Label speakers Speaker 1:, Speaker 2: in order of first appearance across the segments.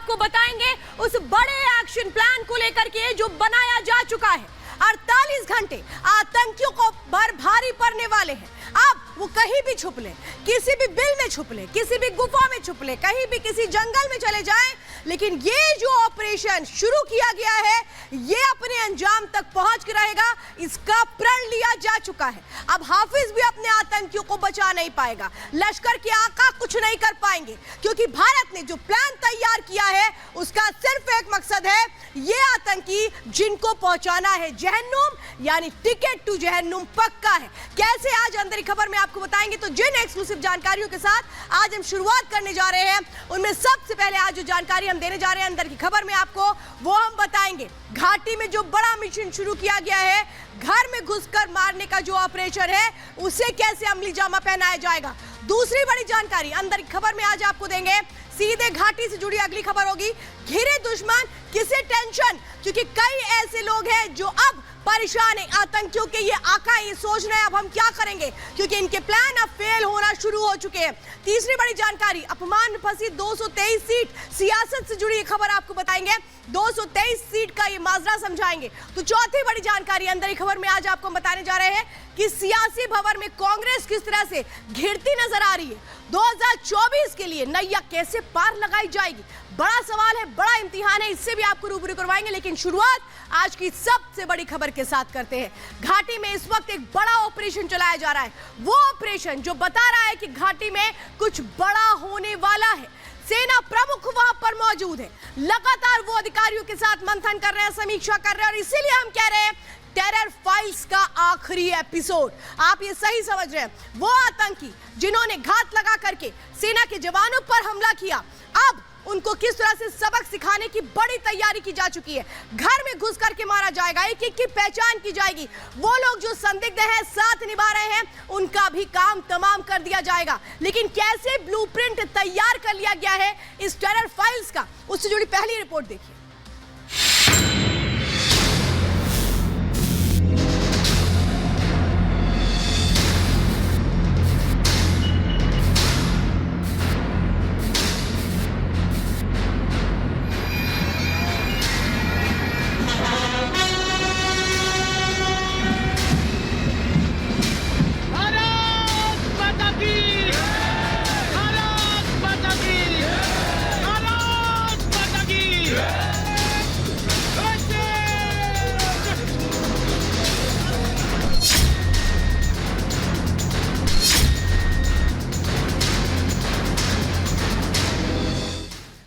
Speaker 1: आपको बताएंगे उस बड़े एक्शन प्लान को लेकर के जो बनाया जा चुका है। 48 घंटे आतंकियों को भारी पड़ने वाले हैं। अब वो कहीं भी छुप ले, किसी भी बिल में छुप ले, किसी भी गुफा में छुप ले, कहीं भी किसी जंगल में चले जाएं, लेकिन ये जो ऑपरेशन शुरू किया गया है ये अपने अंजाम तक पहुंच के रहेगा। इसका प्रण लिया जा चुका है। अब हाफिज भी अपने आतंकियों को बचा नहीं पाएगा, लश्कर के आका कुछ नहीं कर पाएंगे, क्योंकि भारत ने जो प्लान तैयार किया है उसका सिर्फ एक मकसद है, ये आतंकी जिनको पहुंचाना है जहन्नुम, यानी टिकट टू जहन्नुम पक्का है। कैसे, आज अंदर खबर में आपको बताएंगे। तो जिन एक्सक्लूसिव जानकारियों के साथ आज हम शुरुआत करने जा रहे हैं, उनमें सबसे पहले आज जो जानकारी हम देने जा रहे हैं अंदर की खबर में आपको, वो हम बताएंगे। घाटी में जो बड़ा मिशन शुरू किया गया है, घर में घुसकर मारने का जो ऑपरेशन है, उसे कैसे अमली जामा पहनाया जाएगा। दूसरी बड़ी जानकारी अंदर की खबर में आज आपको देंगे। सीधे घाटी से जुड़ी अगली खबर होगी, घिरे दुश्मन किसे टेंशन, क्योंकि कई ऐसे लोग हैं जो अब परेशान है। आतंकियों के ये आका ये सोच रहे हैं अब हम क्या करेंगे, क्योंकि इनके प्लान अब फेल होना शुरू हो चुके हैं। तीसरी बड़ी जानकारी, अपमान में फंसी 223 सीट, सियासत से जुड़ी ये खबर आपको बताएंगे। 223 सीट का ये माजरा समझाएंगे। तो चौथी बड़ी जानकारी अंदर की खबर में आज आपको बताने जा रहे हैं कि सियासी भंवर में कांग्रेस किस तरह से घिरती नजर आ रही है। 2024 के लिए नैया कैसे पार लगाई जाएगी, बड़ा सवाल है, बड़ा इम्तिहान है, इससे भी आपको रूबरू करवाएंगे। लेकिन शुरुआत आज की सबसे बड़ी खबर के साथ करते हैं। घाटी में इस वक्त एक बड़ा ऑपरेशन चलाया जा रहा है, वो ऑपरेशन जो बता रहा है कि घाटी में कुछ बड़ा होने वाला है। सेना प्रमुख वहां पर मौजूद है, लगातार वो अधिकारियों के साथ मंथन कर रहे हैं, समीक्षा कर रहे हैं, और इसीलिए हम कह रहे हैं टेरर फाइल्स का आखिरी एपिसोड। आप ये सही समझ रहे हैं, वो आतंकी जिन्होंने घात लगा करके सेना के जवानों पर हमला किया, अब उनको किस तरह से सबक सिखाने की बड़ी तैयारी की जा चुकी है। घर में घुस करके मारा जाएगा, एक एक की पहचान की जाएगी। वो लोग जो संदिग्ध हैं, साथ निभा रहे हैं, उनका भी काम तमाम कर दिया जाएगा। लेकिन कैसे ब्लूप्रिंट तैयार कर लिया गया है इस टेरर फाइल्स का, उससे जुड़ी पहली रिपोर्ट देखिए।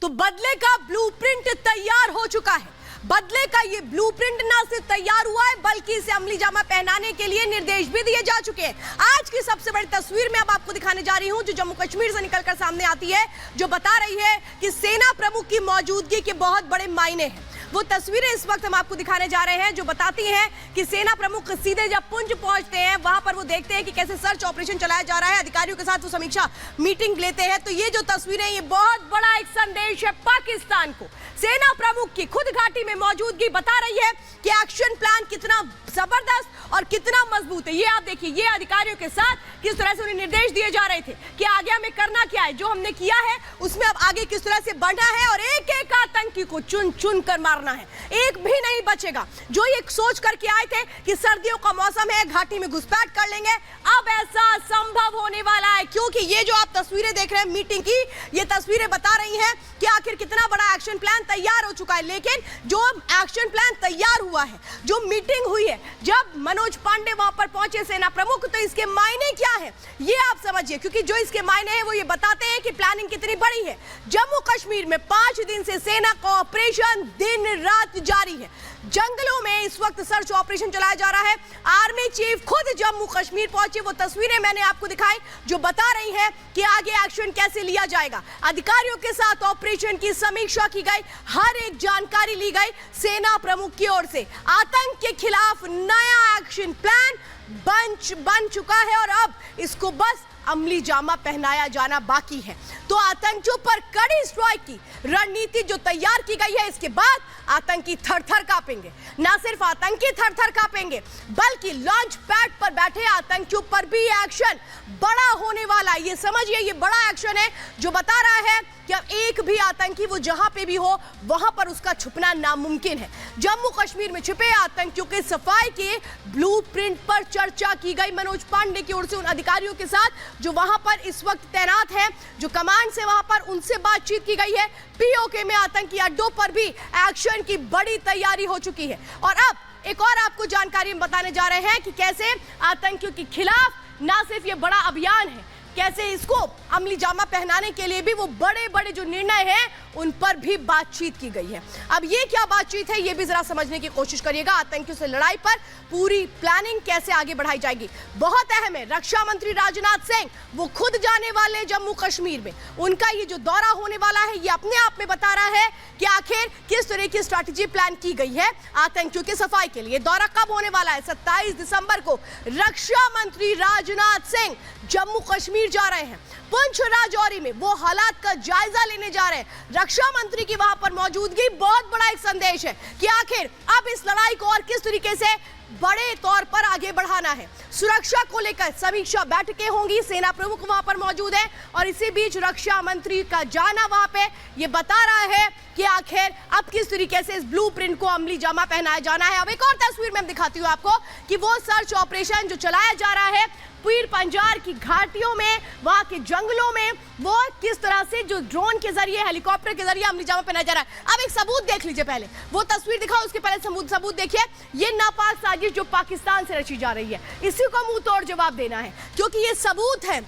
Speaker 1: तो बदले का ब्लूप्रिंट तैयार हो चुका है। बदले का ये ब्लूप्रिंट ना सिर्फ तैयार हुआ है, बल्कि इसे अमली जामा पहनाने के लिए निर्देश भी दिए जा चुके हैं। आज की सबसे बड़ी तस्वीर में अब आपको दिखाने जा रही हूं, जो जम्मू कश्मीर से निकलकर सामने आती है, जो बता रही है कि सेना प्रमुख की मौजूदगी के बहुत बड़े मायने हैं। वो तस्वीरें इस वक्त हम आपको दिखाने जा रहे हैं, जो बताती हैं कि सेना प्रमुख सीधे जब पुंछ पहुंचते हैं, वहां पर वो देखते हैं कि कैसे सर्च ऑपरेशन चलाया जा रहा है, अधिकारियों के साथ वो समीक्षा मीटिंग लेते हैं। तो ये जो तस्वीरें, ये बहुत बड़ा एक संदेश है पाकिस्तान को। सेना प्रमुख की खुद घाटी में मौजूदगी बता रही है कि एक्शन प्लान कितना जबरदस्त और कितना मजबूत है। ये आप देखिए, ये अधिकारियों के साथ किस तरह से उन्हें निर्देश दिए जा रहे थे कि आगे हमें करना क्या है, जो हमने किया है उसमें अब आगे किस तरह से बढ़ना है, और एक एक आतंकी को चुन चुन कर मारना है, एक भी नहीं बचेगा। जो ये सोच करके आए थे कि सर्दियों का मौसम है, घाटी में घुसपैठ कर लेंगे, अब ऐसा संभव होने वाला है। क्योंकि ये जो आप तस्वीरें देख रहे हैं मीटिंग की, ये तस्वीरें बता रही हैं कि आखिर कितना बड़ा एक्शन प्लान तैयार हो चुका है। लेकिन जो एक्शन प्लान तैयार हुआ है, जो मीटिंग हुई है, जब मनोज पांडे वहां पर पहुंचे सेना प्रमुख, तो इसके मायने क्या है ये आप समझिए। क्योंकि जो इसके मायने हैं वो ये बताते हैं कि प्लानिंग कितनी बड़ी है। जम्मू कश्मीर में 5 दिन से सेना का ऑपरेशन दिन रात जारी है। जंगलों में इस वक्त सर्च ऑपरेशन चलाया जा रहा है। आर्मी चीफ खुद जम्मू कश्मीर पहुंचे, वो तस्वीरें मैंने आपको दिखाई, जो बता रही हैं कि आगे एक्शन कैसे लिया जाएगा। अधिकारियों के साथ ऑपरेशन की समीक्षा की गई, हर एक जानकारी ली गई सेना प्रमुख की ओर से। आतंक के खिलाफ नया एक्शन प्लान बन चुका है, और अब इसको बस अमली जामा पहनाया जाना बाकी है। तो आतंकियों पर कड़ी स्ट्राइक की रणनीति जो तैयार की गई है, इसके बाद आतंकी थर-थर कांपेंगे। ना सिर्फ आतंकी थर-थर कांपेंगे, बल्कि लॉन्च पैड पर बैठे आतंकियों पर भी एक्शन बड़ा होने वाला है। ये समझिए, ये बड़ा एक्शन है जो बता रहा है कि अब एक भी आतंकी वो जहां पे भी हो वहां पर उसका छुपना नामुमकिन है। जम्मू कश्मीर में छिपे आतंकियों के सफाई के ब्लूप्रिंट पर चर्चा की गई मनोज पांडे की ओर से उन अधिकारियों के साथ जो वहां पर इस वक्त तैनात हैं, जो कमांड से वहां पर उनसे बातचीत की गई है। पीओके में आतंकी अड्डों पर भी एक्शन की बड़ी तैयारी हो चुकी है। और अब एक और आपको जानकारी हम बताने जा रहे हैं कि कैसे आतंकियों के खिलाफ ना सिर्फ ये बड़ा अभियान है, कैसे इसको अमली जामा पहनाने के लिए भी वो बड़े बड़े जो निर्णय हैं उन पर भी बातचीत की गई है। अब ये क्या बातचीत है, ये भी जरा समझने की कोशिश करिएगा। आतंकियों से लड़ाई पर पूरी प्लानिंग कैसे आगे बढ़ाई जाएगी, बहुत अहम है। रक्षा मंत्री राजनाथ सिंह वो खुद जाने वाले हैं जम्मू कश्मीर में। उनका ये जो दौरा होने वाला है, ये अपने आप में बता रहा है कि आखिर किस तरह की स्ट्रैटेजी प्लान की गई है आतंकियों की सफाई के लिए। दौरा कब होने वाला है? 27 दिसंबर को रक्षा मंत्री राजनाथ सिंह जम्मू कश्मीर जा रहे हैं। पुंछ राजौरी में वो हालात का जायजा लेने जा रहे हैं। रक्षा मंत्री की वहां पर मौजूदगी बहुत बड़ा एक संदेश है कि आखिर अब इस लड़ाई को और किस तरीके से बड़े तौर पर आगे बढ़ाना है। सुरक्षा को लेकर समीक्षा बैठकें होंगी, सेना प्रमुख वहां पर मौजूद है और इसी बीच रक्षा मंत्री का जाना वहां पे ये बता रहा है कि आखिर अब किस तरीके से इस ब्लूप्रिंट को अमली जामा पहनाया जाना है। अब एक और तस्वीर में हम दिखाती हूँ आपको कि वो सर्च ऑपरेशन जो चलाया जा रहा है पीर पंजाल की घाटियों में, वहां के जंगलों में, वो किस तरह से जो ड्रोन के जरिए, हेलीकॉप्टर के जरिए अमली जामा पहनाया जा रहा है। अब एक सबूत देख लीजिए, पहले वो तस्वीर दिखाओ, उसके पहले सबूत देखिए। ये नापाक साजिश जो पाकिस्तान से रची जा रही है, इसी को मुंह तोड़ जवाब देना है, क्योंकि ये सबूत है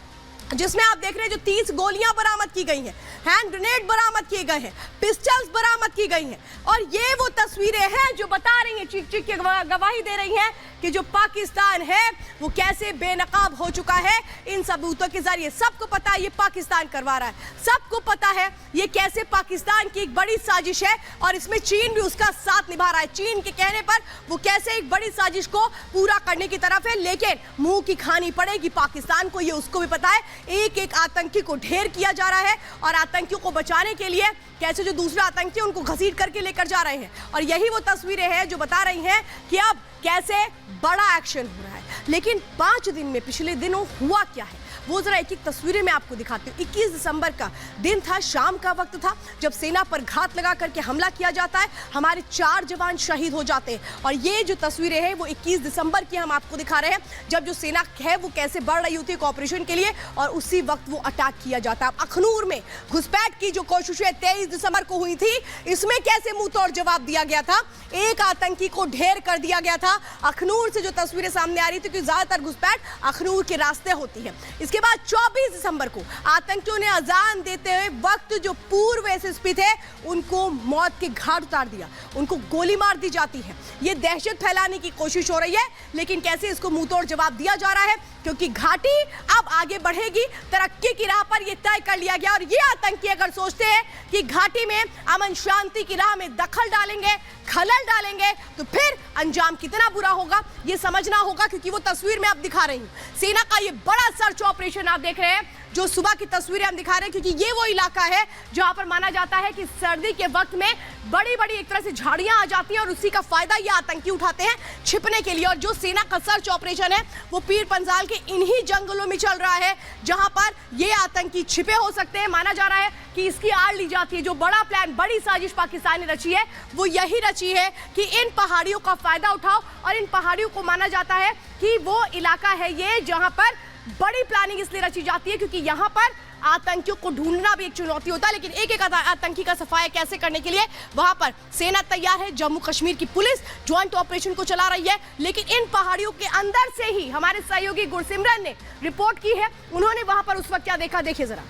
Speaker 1: जिसमें आप देख रहे हैं जो 30 गोलियां बरामद की गई हैं, हैंड ग्रेनेड बरामद किए गए हैं, पिस्टल्स बरामद की गई हैं। और ये वो तस्वीरें हैं जो बता रही हैं, चीख चीख के गवाही दे रही हैं कि जो पाकिस्तान है वो कैसे बेनकाब हो चुका है इन सबूतों के जरिए। सबको पता है ये पाकिस्तान करवा रहा है, सबको पता है ये कैसे पाकिस्तान की एक बड़ी साजिश है और इसमें चीन भी उसका साथ निभा रहा है। चीन के कहने पर वो कैसे एक बड़ी साजिश को पूरा करने की तरफ है, लेकिन मुंह की खानी पड़ेगी पाकिस्तान को। ये उसको भी पता है, एक एक आतंकी को ढेर किया जा रहा है और आतंकियों को बचाने के लिए कैसे जो दूसरे आतंकी उनको घसीट करके लेकर जा रहे हैं। और यही वो तस्वीरें हैं जो बता रही हैं कि अब कैसे बड़ा एक्शन हो रहा है। लेकिन 5 दिन में पिछले दिनों हुआ क्या है वो जरा एक एक तस्वीरें मैं आपको दिखाती हूँ। 21 दिसंबर का दिन था, शाम का वक्त था, जब सेना पर घात लगा करके हमला किया जाता है, हमारे 4 जवान शहीद हो जाते हैं। और ये जो तस्वीरें हैं वो 21 दिसंबर की हम आपको दिखा रहे हैं, जब जो सेना है वो कैसे बढ़ रही होती है ऑपरेशन के लिए और उसी वक्त वो अटैक किया जाता है। अखनूर में घुसपैठ की जो कोशिशें 23 दिसंबर को हुई थी, इसमें कैसे मुंह तोड़ जवाब दिया गया था, एक आतंकी को ढेर कर दिया गया था। अखनूर से जो तस्वीरें सामने आ रही थी, क्योंकि ज्यादातर घुसपैठ अखनूर के रास्ते होती है। इसके बाद 24 दिसंबर को आतंकियों ने अजान देते हुए वक्त जो पूर्व एसएसपी थे उनको मौत के घाट उतार दिया, उनको गोली मार दी जाती है। ये दहशत फैलाने की कोशिश हो रही है, लेकिन कैसे इसको मुंहतोड़ जवाब दिया जा रहा है, क्योंकि घाटी अब आगे बढ़ेगी, तरक्की की राह पर ये तय कर लिया गया। और ये आतंकी अगर सोचते हैं कि घाटी में अमन शांति की राह में दखल डालेंगे, खलल डालेंगे, तो फिर अंजाम कितना बुरा होगा ये समझना होगा। क्योंकि वो तस्वीर में आप दिखा रही हूं, सेना का ये बड़ा सर्च ऑपरेशन आप देख रहे हैं, जो सुबह की तस्वीरें हम दिखा रहे हैं, क्योंकि ये वो इलाका है जहां पर माना जाता है कि सर्दी के वक्त में बड़ी बड़ी एक तरह से झाड़ियां आ जाती हैं और उसी का फायदा ये आतंकी उठाते हैं छिपने के लिए। और जो सेना का सर्च ऑपरेशन है वो पीर पंजाल के इन्हीं जंगलों में चल रहा है, जहां पर ये आतंकी छिपे हो सकते हैं। माना जा रहा है कि इसकी आड़ ली जाती है, जो बड़ा प्लान, बड़ी साजिश पाकिस्तान ने रची है वो यही रची है कि इन पहाड़ियों का फायदा उठाओ। और इन पहाड़ियों को माना जाता है कि वो इलाका है ये जहां पर बड़ी प्लानिंग इसलिए रची जाती है क्योंकि यहां पर आतंकियों को ढूंढना भी एक चुनौती होता है, लेकिन एक एक आतंकी का सफाया कैसे करने के लिए वहां पर सेना तैयार है। जम्मू कश्मीर की पुलिस ज्वाइंट ऑपरेशन को चला रही है, लेकिन इन पहाड़ियों के अंदर से ही हमारे सहयोगी गुरसिमरन ने रिपोर्ट की है। उन्होंने वहां पर उस वक्त क्या देखा, देखिए जरा।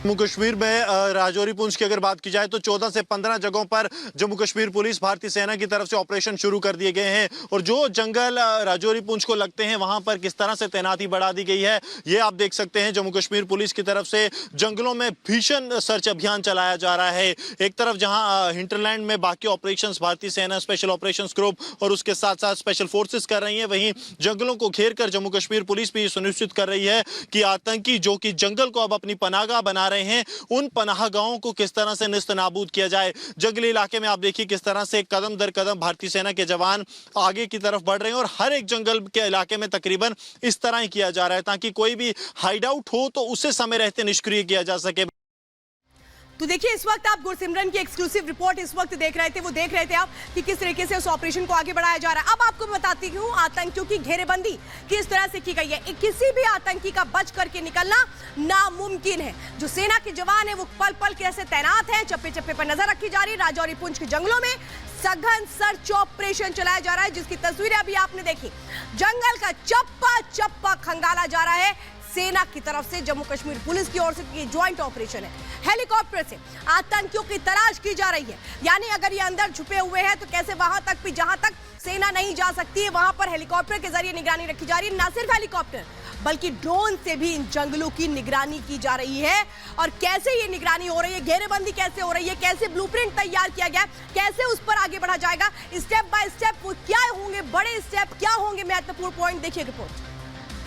Speaker 2: जम्मू कश्मीर में राजौरी पुंछ की अगर बात की जाए तो 14 से 15 जगहों पर जम्मू कश्मीर पुलिस भारतीय सेना की तरफ से ऑपरेशन शुरू कर दिए गए हैं और जो जंगल राजौरी पुंछ को लगते हैं वहां पर किस तरह से तैनाती बढ़ा दी गई है ये आप देख सकते हैं। जम्मू कश्मीर पुलिस की तरफ से जंगलों में भीषण सर्च अभियान चलाया जा रहा है। एक तरफ जहां हिंटरलैंड में बाकी ऑपरेशंस भारतीय सेना स्पेशल ऑपरेशंस ग्रुप और उसके साथ साथ स्पेशल फोर्सेस कर रही है, वहीं जंगलों को घेर कर जम्मू कश्मीर पुलिस भी सुनिश्चित कर रही है कि आतंकी जो कि जंगल को अब अपनी पनाहगाह बना रहे हैं उन पनाहगाहों को किस तरह से निस्त नाबूद किया जाए। जंगली इलाके में आप देखिए किस तरह से कदम दर कदम भारतीय सेना के जवान आगे की तरफ बढ़ रहे हैं और हर एक जंगल के इलाके में तकरीबन इस तरह ही किया जा रहा है ताकि कोई भी हाइड आउट हो तो उसे समय रहते निष्क्रिय किया जा सके।
Speaker 1: तो देखिए इस वक्त आप गुरसिमरन की एक्सक्लूसिव रिपोर्ट इस वक्त देख रहे थे, वो देख रहे थे आप कि किस तरीके से उस ऑपरेशन को आगे बढ़ाया जा रहा है। अब आपको मैं बताती हूँ आतंकियों की घेरेबंदी किस तरह से की गई है। किसी भी आतंकी का बच करके निकलना नामुमकिन है। जो सेना के जवान है वो पल पल कैसे तैनात है, चप्पे चप्पे पर नजर रखी जा रही है। राजौरी पुंछ के जंगलों में सघन सर्च ऑपरेशन चलाया जा रहा है जिसकी तस्वीरें अभी आपने देखी। जंगल का चप्पा चप्पा खंगाला जा रहा है सेना की तरफ से। जम्मू कश्मीर पुलिस की ओर से ये ज्वाइंट ऑपरेशन है। हेलीकॉप्टर से आतंकियों की तलाश की जा रही है, यानी अगर ये अंदर छुपे हुए हैं तो कैसे वहां तक भी जहां तक सेना नहीं जा सकती है वहां पर हेलीकॉप्टर के जरिए निगरानी रखी जा रही है। न सिर्फ हेलीकॉप्टर बल्कि ड्रोन से भी इन जंगलों की निगरानी की जा रही है। और कैसे ये निगरानी हो रही है, घेरेबंदी कैसे हो रही है, कैसे ब्लूप्रिंट तैयार किया गया, कैसे उस पर आगे बढ़ा जाएगा स्टेप बाय स्टेप, वो क्या होंगे बड़े स्टेप, क्या होंगे महत्वपूर्ण पॉइंट, देखिए रिपोर्ट।